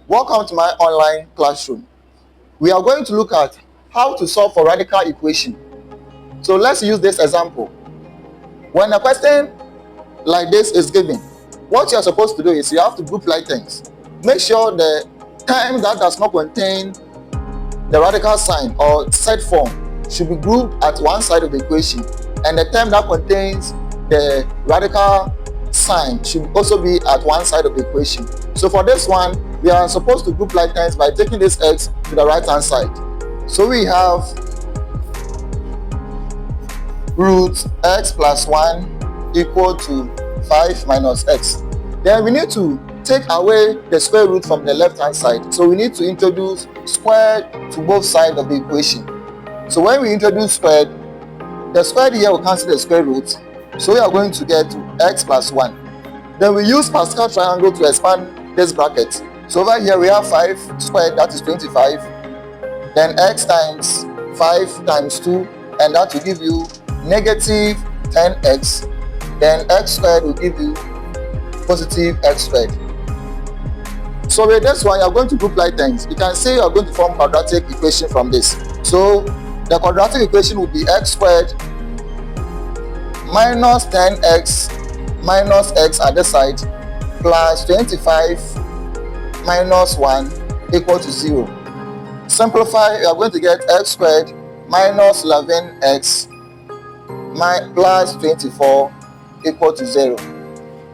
Welcome to my online classroom. We are going to look at how to solve for radical equation. So let's use this example. When a question like this is given, what you are supposed to do is you have to group like things. Make sure the term that does not contain the radical sign or set form should be grouped at one side of the equation, and the term that contains the radical sign should also be at one side of the equation. So for this one, we are supposed to group like terms by taking this x to the right hand side. So we have root x plus 1 equal to 5 minus x. Then we need to take away the square root from the left hand side. So we need to introduce squared to both sides of the equation. So when we introduce squared, the squared here will cancel the square root. So we are going to get x plus 1. Then we use Pascal triangle to expand this bracket. So over here we have 5 squared, that is 25. Then x times 5 times 2, and that will give you negative 10x. Then x squared will give you positive x squared. So with this one, you are going to group like things. You can say you are going to form quadratic equation from this. So the quadratic equation will be x squared minus 10x minus x at the side plus 25 minus 1 equal to 0. Simplify, you are going to get x squared minus 11x plus 24 equal to 0.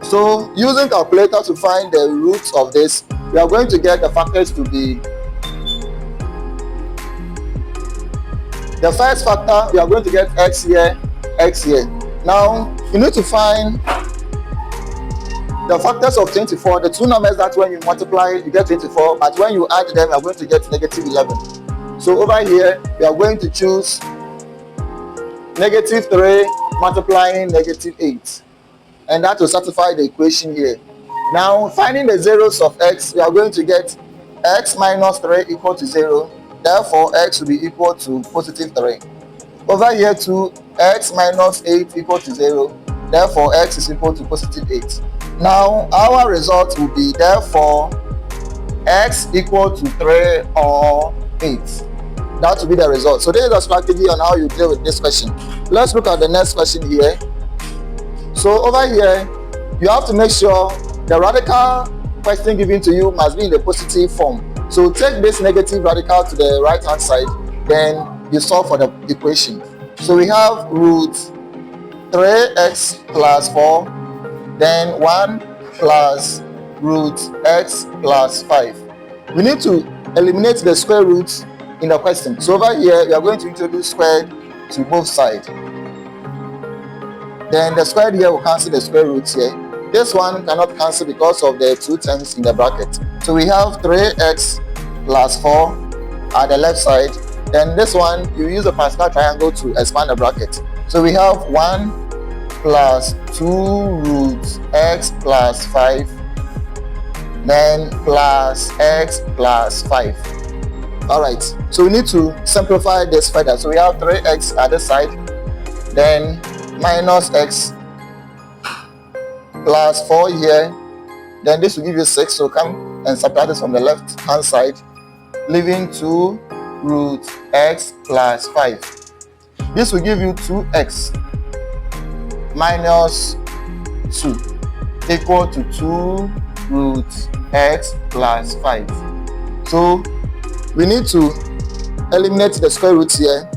So using calculator to find the roots of this, we are going to get the factors to be the first factor. We are going to get x here, x here. Now you need to find the factors of 24, the two numbers that when you multiply you get 24, but when you add them you are going to get negative 11. So over here we are going to choose negative 3 multiplying negative 8, and that will satisfy the equation here. Now finding the zeros of x, we are going to get x minus 3 equal to 0. Therefore x will be equal to positive 3. Over here too, x minus 8 equal to 0. Therefore x is equal to positive 8. Now our result will be therefore x equal to 3 or 8. That will be the result. So this is a strategy on how you deal with this question. Let's look at the next question here. So over here, you have to make sure the radical question given to you must be in the positive form. So take this negative radical to the right hand side, then you solve for the equation. So we have root 3x plus 4, then 1 plus root x plus 5. We need to eliminate the square roots in the question. So over here, we are going to introduce squared to both sides. Then the squared here will cancel the square roots here. This one cannot cancel because of the two terms in the bracket. So we have 3x plus 4 at the left side. Then this one, you use the Pascal triangle to expand the bracket. So we have 1 plus 2 root x plus 5, then plus x plus 5. Alright, so we need to simplify this further. So we have 3x at the side, then minus x plus 4 here, then this will give you 6. So come and subtract this from the left hand side, leaving 2 root x plus 5. This will give you 2x minus 2 equal to 2 root x plus 5. So we need to eliminate the square roots here.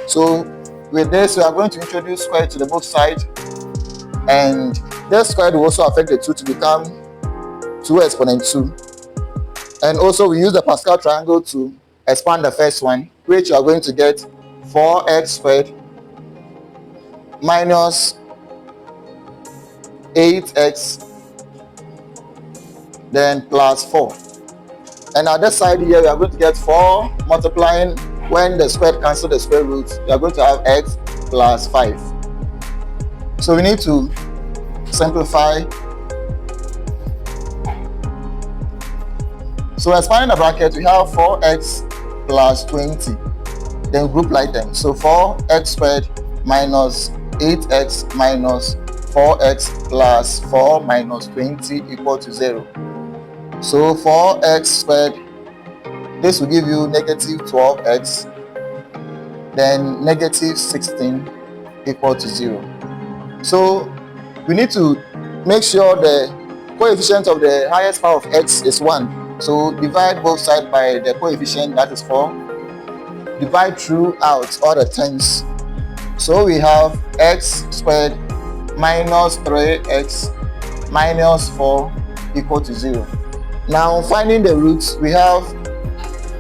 So with this, we are going to introduce square to the both sides, and this square will also affect the 2 to become 2 exponent 2. And also we use the Pascal triangle to expand the first one, which you are going to get 4x squared minus 8x then plus 4. And at this side here, we are going to get 4 multiplying, when the square cancel the square roots, we are going to have x plus 5. So we need to simplify. So expanding the bracket, we have 4x plus 20. Then group like them. So 4x squared minus 8x minus 4x plus 4 minus 20 equal to 0. So 4x squared, this will give you negative 12x, then negative 16 equal to 0. So we need to make sure the coefficient of the highest power of x is 1. So divide both sides by the coefficient, that is 4. Divide throughout all the terms. So we have x squared minus 3x minus 4 equal to 0. Now finding the roots, we have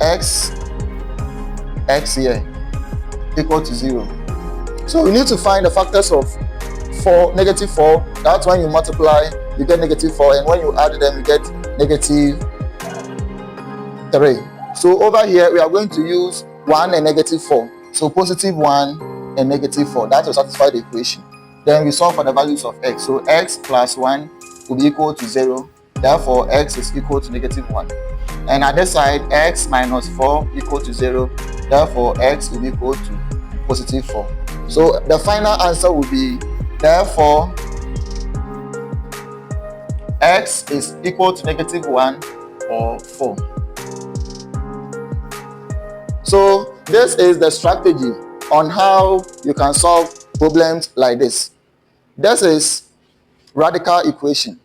x here equal to 0. So we need to find the factors of 4, negative 4. That's when you multiply, you get negative 4, and when you add them, you get negative 3. So over here, we are going to use 1 and negative 4. So positive 1 and negative 4. That will satisfy the equation. Then we solve for the values of x. So x plus 1 will be equal to 0. Therefore, x is equal to negative 1. And at this side, x minus 4 equal to 0. Therefore, x will be equal to positive 4. So the final answer will be, therefore, x is equal to negative 1 or 4. So this is the strategy on how you can solve problems like this. This is radical equation.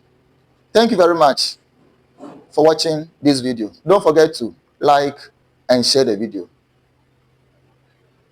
Thank you very much for watching this video. Don't forget to like and share the video.